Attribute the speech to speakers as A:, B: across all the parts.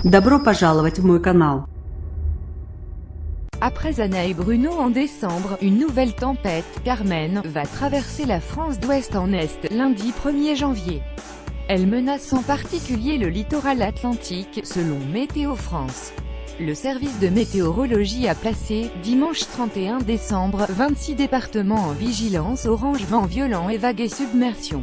A: Добро пожаловать в мой канал.
B: Après Anna et Bruno en décembre, une nouvelle tempête, Carmen, va traverser la France d'ouest en est, lundi 1er janvier. Elle menace en particulier le littoral atlantique, selon Météo France. Le service de météorologie a placé, dimanche 31 décembre, 26 départements en vigilance orange vent violent et vagues et submersion.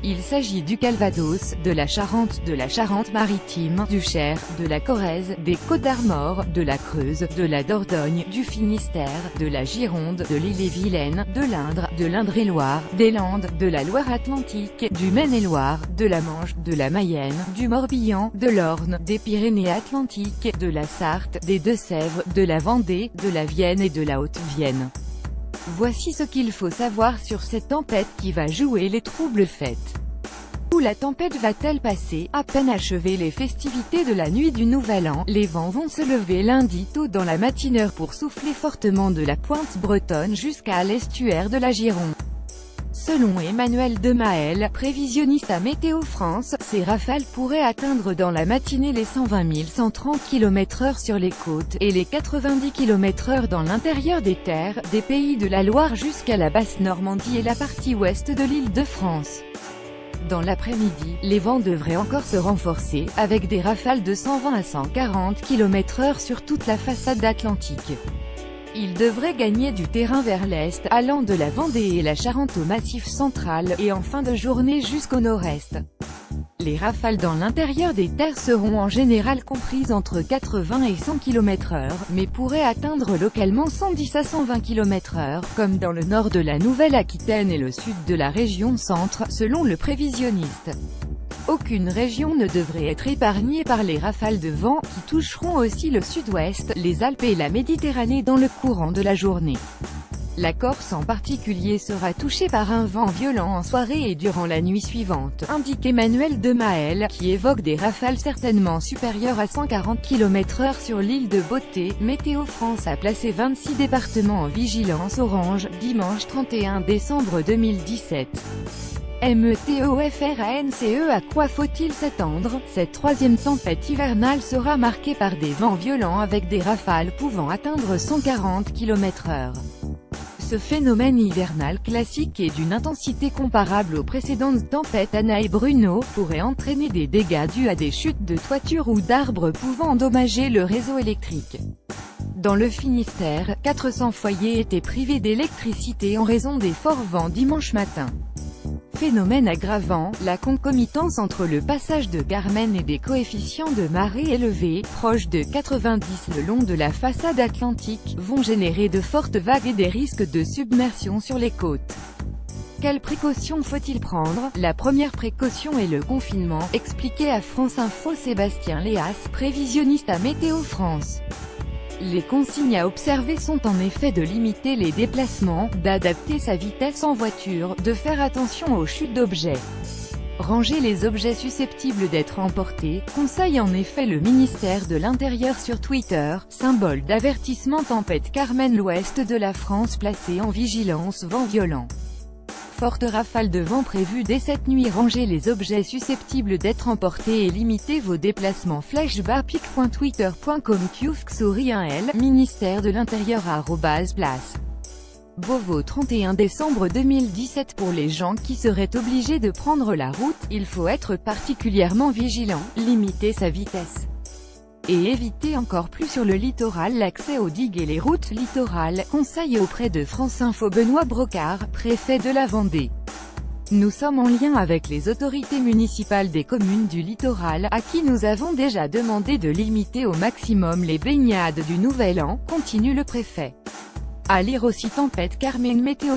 B: Il s'agit du Calvados, de la Charente-Maritime, du Cher, de la Corrèze, des Côtes-d'Armor, de la Creuse, de la Dordogne, du Finistère, de la Gironde, de l'Ille-et-Vilaine, de l'Indre, de l'Indre-et-Loire, des Landes, de la Loire-Atlantique, du Maine-et-Loire, de la Manche, de la Mayenne, du Morbihan, de l'Orne, des Pyrénées-Atlantiques, de la Sarthe, des Deux-Sèvres, de la Vendée, de la Vienne et de la Haute-Vienne. Voici ce qu'il faut savoir sur cette tempête qui va jouer les troubles fêtes. Où la tempête va-t-elle passer? À peine achevées les festivités de la nuit du Nouvel An, les vents vont se lever lundi tôt dans la matinée pour souffler fortement de la pointe bretonne jusqu'à l'estuaire de la Gironde. Selon Emmanuel Demaël, prévisionniste à Météo France, ces rafales pourraient atteindre dans la matinée les 120 130 km/h sur les côtes, et les 90 km/h dans l'intérieur des terres, des pays de la Loire jusqu'à la Basse-Normandie et la partie ouest de l'Île-de-France. Dans l'après-midi, les vents devraient encore se renforcer, avec des rafales de 120 à 140 km/h sur toute la façade atlantique. Il devrait gagner du terrain vers l'est, allant de la Vendée et la Charente au Massif central, et en fin de journée jusqu'au nord-est. Les rafales dans l'intérieur des terres seront en général comprises entre 80 et 100 km/h, mais pourraient atteindre localement 110 à 120 km/h, comme dans le nord de la Nouvelle-Aquitaine et le sud de la région centre, selon le prévisionniste. Aucune région ne devrait être épargnée par les rafales de vent, qui toucheront aussi le sud-ouest, les Alpes et la Méditerranée dans le courant de la journée. La Corse en particulier sera touchée par un vent violent en soirée et durant la nuit suivante, indique Emmanuel Demaël, qui évoque des rafales certainement supérieures à 140 km/h sur l'île de Beauté. Météo France a placé 26 départements en vigilance orange, dimanche 31 décembre 2017. METEOFRANCE, à quoi faut-il s'attendre? Cette troisième tempête hivernale sera marquée par des vents violents avec des rafales pouvant atteindre 140 km/h. Ce phénomène hivernal classique et d'une intensité comparable aux précédentes tempêtes Anna et Bruno, pourrait entraîner des dégâts dus à des chutes de toitures ou d'arbres pouvant endommager le réseau électrique. Dans le Finistère, 400 foyers étaient privés d'électricité en raison des forts vents dimanche matin. Phénomène aggravant, la concomitance entre le passage de Carmen et des coefficients de marée élevés, proches de 90 le long de la façade atlantique, vont générer de fortes vagues et des risques de submersion sur les côtes. Quelles précautions faut-il prendre? La première précaution est le confinement, expliquait à France Info Sébastien Léas, prévisionniste à Météo France. Les consignes à observer sont en effet de limiter les déplacements, d'adapter sa vitesse en voiture, de faire attention aux chutes d'objets. Ranger les objets susceptibles d'être emportés, conseille en effet le ministère de l'Intérieur sur Twitter, symbole d'avertissement tempête Carmen. L'ouest de la France placé en vigilance vent violent. Fortes rafales de vent prévues dès cette nuit. Rangez les objets susceptibles d'être emportés et limitez vos déplacements. flashbapic.twitter.com/QFXORI1L, ministère de l'Intérieur @place. Beauvau 31 décembre 2017. Pour les gens qui seraient obligés de prendre la route, il faut être particulièrement vigilant, limiter sa vitesse. Et éviter encore plus sur le littoral l'accès aux digues et les routes littorales, conseille auprès de France Info Benoît Brocard, préfet de la Vendée. Nous sommes en lien avec les autorités municipales des communes du littoral, à qui nous avons déjà demandé de limiter au maximum les baignades du Nouvel An, continue le préfet. À lire aussi tempête Carmen météo.